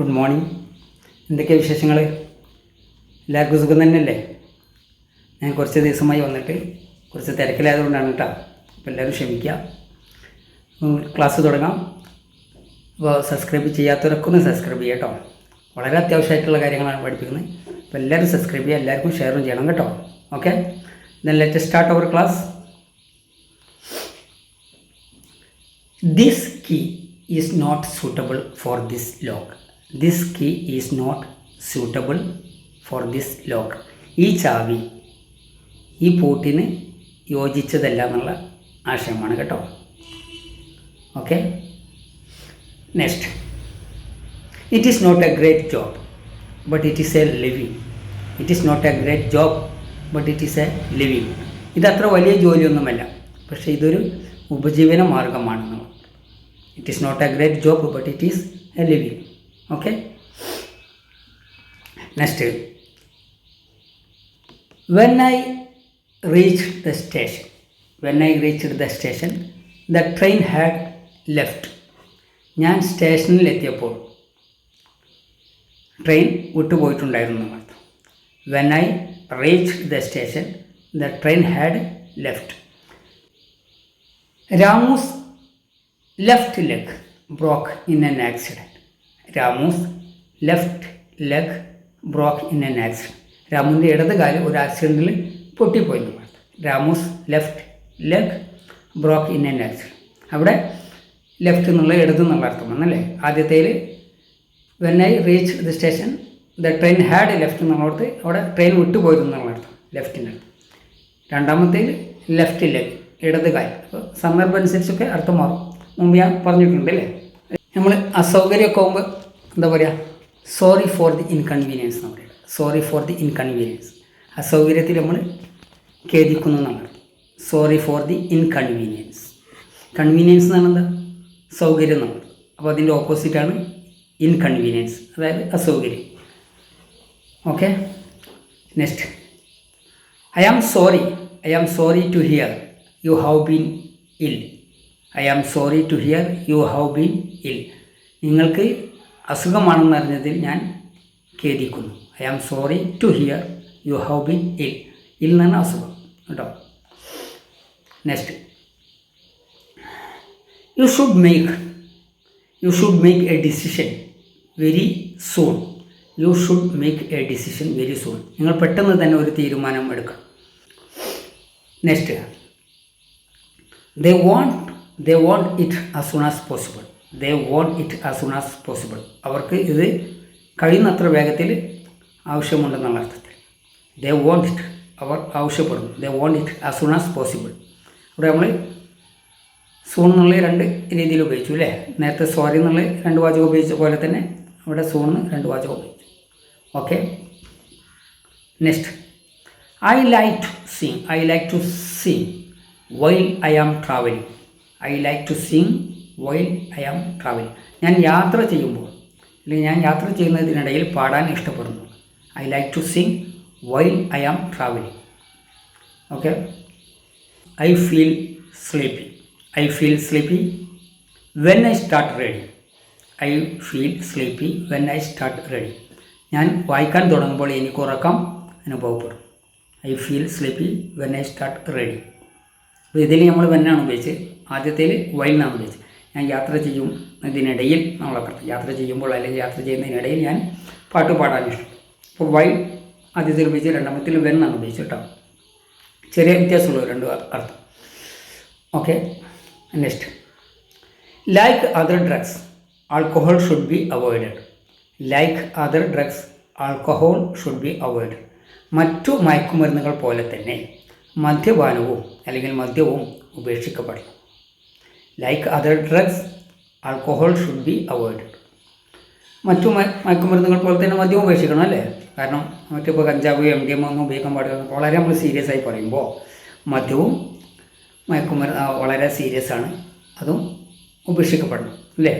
Good morning. എന്തൊക്കെയാണ് വിശേഷങ്ങൾ? എല്ലാവർക്കും സുഖം തന്നെയല്ലേ? ഞാൻ കുറച്ച് ദിവസമായി വന്നിട്ട് കുറച്ച് തിരക്കിലായതുകൊണ്ടാണ് കേട്ടോ. അപ്പോൾ എല്ലാവരും ക്ഷമിക്കുക. ക്ലാസ് തുടങ്ങാം. അപ്പോൾ സബ്സ്ക്രൈബ് ചെയ്യാത്തവരൊക്കെ ഒന്ന് സബ്സ്ക്രൈബ് ചെയ്യുക കേട്ടോ. വളരെ അത്യാവശ്യമായിട്ടുള്ള കാര്യങ്ങളാണ് പഠിപ്പിക്കുന്നത്. അപ്പോൾ എല്ലാവരും സബ്സ്ക്രൈബ് ചെയ്യുക, എല്ലാവർക്കും ഷെയറും ചെയ്യണം കേട്ടോ. Okay, then let us start our class. This key is not suitable for this lock. This key is not suitable for this lock. ഈ ചാവി ഈ പൂട്ടിന് യോജിച്ചതല്ല എന്നുള്ള ആശയമാണ് കേട്ടോ. Okay, next. It is not a great job but it is a living. It is not a great job but it is a living. ഇതത്ര വലിയ ജോലിയൊന്നുമല്ല, പക്ഷേ ഇതൊരു ഉപജീവന മാർഗമാണെന്നുള്ളത്. It is not a great job but it is a living. Okay, next. When I reached the station the train had left. ഞാൻ സ്റ്റേഷനിലെത്തിയപ്പോൾ train വിട്ടുപോയിട്ടുണ്ടായിരുന്നു എന്നർത്ഥം. When I reached the station the train had left. Ramu's left leg broke in an accident. Ramu's left leg broke in an accident. രാമുവിൻ്റെ ഇടത് കാല് ഒരു ആക്സിഡൻറ്റിൽ പൊട്ടിപ്പോയി എന്നർത്ഥം. Ramu's left leg broke in an accident. അവിടെ ലെഫ്റ്റ് എന്നുള്ള ഇടത് എന്നുള്ള അർത്ഥം വന്നല്ലേ. ആദ്യത്തേൽ when I reach the station the train had left എന്നുള്ളടത്ത് അവിടെ ട്രെയിൻ വിട്ടുപോയിരുന്നു എന്നുള്ള അർത്ഥം, ലെഫ്റ്റിൻ്റെ. രണ്ടാമത്തേൽ ലെഫ്റ്റ് ലെഗ് ഇടത് കാൽ. അപ്പോൾ സന്ദർഭം അനുസരിച്ചൊക്കെ അർത്ഥം മാറും. മുമ്പ് ഞാൻ പറഞ്ഞിട്ടുണ്ട് അല്ലേ. നമ്മൾ അസൗകര്യമൊക്കെ ആകുമ്പോൾ എന്താ പറയുക, സോറി ഫോർ ദി ഇൻകൺവീനിയൻസ് എന്ന് പറയുക. സോറി ഫോർ ദി ഇൻകൺവീനിയൻസ്, അസൗകര്യത്തിൽ നമ്മൾ ഖേദിക്കുന്നു എന്നാണ്. Sorry for the inconvenience. Convenience എന്ന് പറഞ്ഞാൽ എന്താ, സൗകര്യം എന്നുള്ളത്. അപ്പോൾ അതിൻ്റെ ഓപ്പോസിറ്റാണ് ഇൻകൺവീനിയൻസ്, അതായത് അസൗകര്യം. Okay, next. I am sorry to hear you have been ill. I am sorry to hear you have been ill. നിങ്ങൾക്ക് അസുഖമാണെന്ന് അറിഞ്ഞതിൽ ഞാൻ ഖേദിക്കുന്നു. I am sorry to hear you have been ill. Ill എന്നാണ് അസുഖം കേട്ടോ. Next. You should make a decision very soon. You should make a decision very soon. നിങ്ങൾ പെട്ടെന്ന് തന്നെ ഒരു തീരുമാനം എടുക്കണം. Next. They want it as soon as possible. അവർക്ക് ഇത് കഴിയുന്നത്ര വേഗത്തിൽ ആവശ്യമുണ്ടെന്നുള്ള അർത്ഥത്തിൽ. They want it, അവർ ആവശ്യപ്പെടുന്നു. They want it as soon as possible. ഇവിടെ നമ്മൾ സൂൺ എന്നുള്ള രണ്ട് രീതിയിൽ ഉപയോഗിച്ചു അല്ലേ. നേരത്തെ സോറി എന്നുള്ള രണ്ട് വാചകം ഉപയോഗിച്ച പോലെ തന്നെ ഇവിടെ സൂണിന് രണ്ട് വാചകം ഉപയോഗിച്ചു. Okay, next. I like to sing while I am traveling. ഞാൻ യാത്ര ചെയ്യുമ്പോൾ അല്ലെങ്കിൽ ഞാൻ യാത്ര ചെയ്യുന്നതിനിടയിൽ പാടാൻ ഇഷ്ടപ്പെടുന്നു. I like to sing while I am traveling. Okay. I feel sleepy when I start reading. ഞാൻ വായിക്കാൻ തുടങ്ങുമ്പോൾ എനിക്ക് ഉറക്കം അനുഭവപ്പെടും. I feel sleepy when I start reading. അപ്പോൾ ഇതിൽ നമ്മൾ വെന്നാണ് ഉപയോഗിച്ച്, ആദ്യത്തേൽ വൈൽനാണ് ഉപയോഗിച്ചത്. ഞാൻ യാത്ര ചെയ്യുന്നതിനിടയിൽ നമ്മളൊക്കെ യാത്ര ചെയ്യുമ്പോൾ അല്ലെങ്കിൽ യാത്ര ചെയ്യുന്നതിനിടയിൽ ഞാൻ പാട്ട് പാടാൻ ഇഷ്ടം. അപ്പോൾ വൈൽ ആദ്യത്തിൽ ഉപയോഗിച്ച്, രണ്ടാമത്തിൽ വെന്നാണ് ഉപയോഗിച്ചത് കേട്ടോ. ചെറിയ വ്യത്യാസമുള്ളൂ രണ്ട് അർത്ഥം. Okay, next. Like other drugs alcohol should be avoided. മറ്റു മയക്കുമരുന്നുകൾ പോലെ തന്നെ മദ്യപാനവും അല്ലെങ്കിൽ മദ്യവും ഉപേക്ഷിക്കപ്പെടണം. Like other drugs alcohol should be avoided. മറ്റു മയക്കുമരുന്നുകൾ പോലെ തന്നെ മദ്യവും ഉപേക്ഷിക്കണം അല്ലേ. കാരണം മറ്റിപ്പോൾ കഞ്ചാവ് MDMA ഒന്നും ഉപയോഗിക്കാൻ പാടില്ല. വളരെ നമ്മൾ സീരിയസ് ആയി പറയുമ്പോൾ മദ്യവും മയക്കുമരുന്ന് വളരെ സീരിയസ് ആണ്, അതും ഉപേക്ഷിക്കപ്പെടണം അല്ലേ.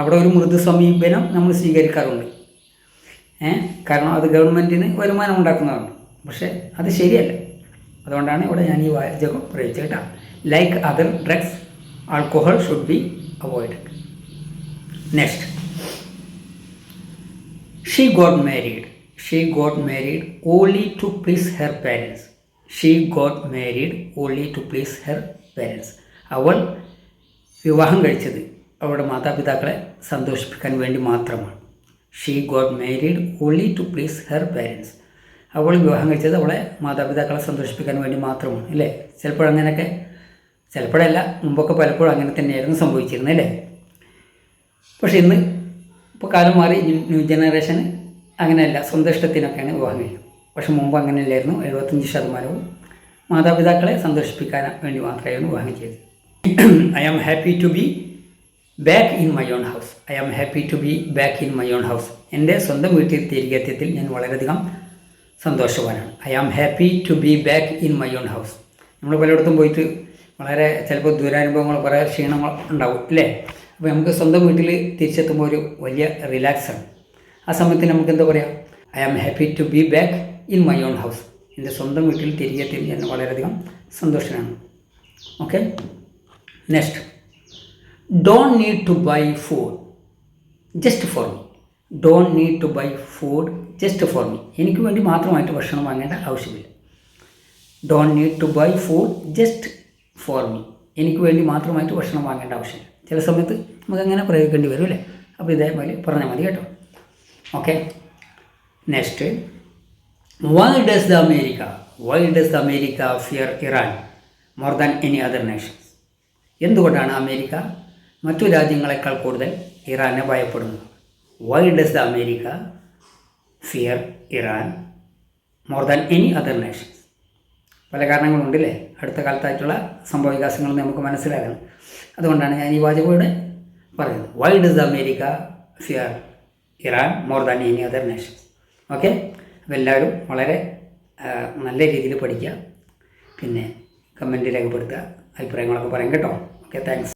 അവിടെ ഒരു മൃദു സമീപനം നമ്മൾ സ്വീകരിക്കാറുണ്ട്. കാരണം അത് ഗവൺമെൻറ്റിന് വരുമാനം ഉണ്ടാക്കുന്നതാണ്. പക്ഷേ അത് ശരിയല്ല. അതുകൊണ്ടാണ് ഇവിടെ ഞാൻ ഈ വാചകം പ്രയോഗിച്ചത് കേട്ടോ. Like other drugs alcohol should be avoided. Next. She got married. She got married only to please her parents. She got married only to please her parents. അവൾ വിവാഹം കഴിച്ചത് അവളുടെ മാതാപിതാക്കളെ സന്തോഷിപ്പിക്കാൻ വേണ്ടി മാത്രമാണ്. She got married only to please her parents. അവൾ വിവാഹം കഴിച്ചത് അവളെ മാതാപിതാക്കളെ സന്തോഷിപ്പിക്കാൻ വേണ്ടി മാത്രമാണ്, അല്ലേ? ചിലപ്പോഴങ്ങനെയൊക്കെ, ചിലപ്പോഴല്ല, മുമ്പൊക്കെ പലപ്പോഴും അങ്ങനെ തന്നെയായിരുന്നു സംഭവിച്ചിരുന്നത്, അല്ലേ? പക്ഷെ ഇന്ന് ഇപ്പോൾ കാലം മാറി, ന്യൂ ജനറേഷന് അങ്ങനെയല്ല, സ്വന്തം ഇഷ്ടത്തിനൊക്കെയാണ് വിവാഹം കഴിക്കുന്നത്. പക്ഷെ മുമ്പ് അങ്ങനെയല്ലായിരുന്നു. 75% മാതാപിതാക്കളെ സന്തോഷിപ്പിക്കാൻ വേണ്ടി മാത്രമായിരുന്നു വിവാഹം ചെയ്തത്. I am happy to be back in my own house. I am happy to be back in my own house. എൻ്റെ സ്വന്തം വീട്ടിൽ തിരികെ എത്തിയതിൽ ഞാൻ വളരെയധികം സന്തോഷവാനാണ്. I am happy to be back in my own house. നമ്മൾ പലയിടത്തും പോയിട്ട് വളരെ ചിലപ്പോൾ ദുരനുഭവങ്ങൾ, കുറേ ക്ഷീണങ്ങൾ ഉണ്ടാവും, അല്ലേ? അപ്പോൾ നമുക്ക് സ്വന്തം വീട്ടിൽ തിരിച്ചെത്തുമ്പോൾ ഒരു വലിയ റിലാക്സാണ്. ആ സമയത്ത് നമുക്ക് എന്താ പറയുക? I am happy to be back in my own house. എൻ്റെ സ്വന്തം വീട്ടിൽ തിരികെ എത്തിയതിൽ ഞാൻ വളരെയധികം സന്തോഷമാണ്. Okay, next. Don't need to buy food just for me. Don't need to buy food just for me. എനിക്ക് വേണ്ടി മാത്രമായിട്ട് ഭക്ഷണം വാങ്ങേണ്ട ആവശ്യമില്ല. Don't need to buy food just for me. എനിക്ക് വേണ്ടി മാത്രമായിട്ട് ഭക്ഷണം വാങ്ങേണ്ട ആവശ്യമില്ല. ചില സമയത്ത് നമുക്കങ്ങനെ പ്രയോഗിക്കേണ്ടി വരും, അല്ലേ? അപ്പോൾ ഇതേപോലെ പറഞ്ഞാൽ മതി കേട്ടോ. Okay, next. Why does the America fear Iran more than any other Nations? എന്തുകൊണ്ടാണ് അമേരിക്ക മറ്റു രാജ്യങ്ങളെക്കാൾ കൂടുതൽ ഇറാനെ ഭയപ്പെടുന്നത്? Why does the America fear Iran more than any other Nations? പല കാരണങ്ങളുണ്ടല്ലേ, അടുത്ത കാലത്തായിട്ടുള്ള സംഭവവികാസങ്ങൾ നമുക്ക് മനസ്സിലാകണം. അതുകൊണ്ടാണ് ഞാൻ ഈ വാചകം ഇവിടെ പറയുന്നത്. Why does the America fear Iran more than any other Nations? Okay, അപ്പോൾ എല്ലാവരും വളരെ നല്ല രീതിയിൽ പഠിക്കുക, പിന്നെ കമൻറ്റ് രേഖപ്പെടുത്തുക, അഭിപ്രായങ്ങളൊക്കെ പറയും കേട്ടോ. Okay, thanks.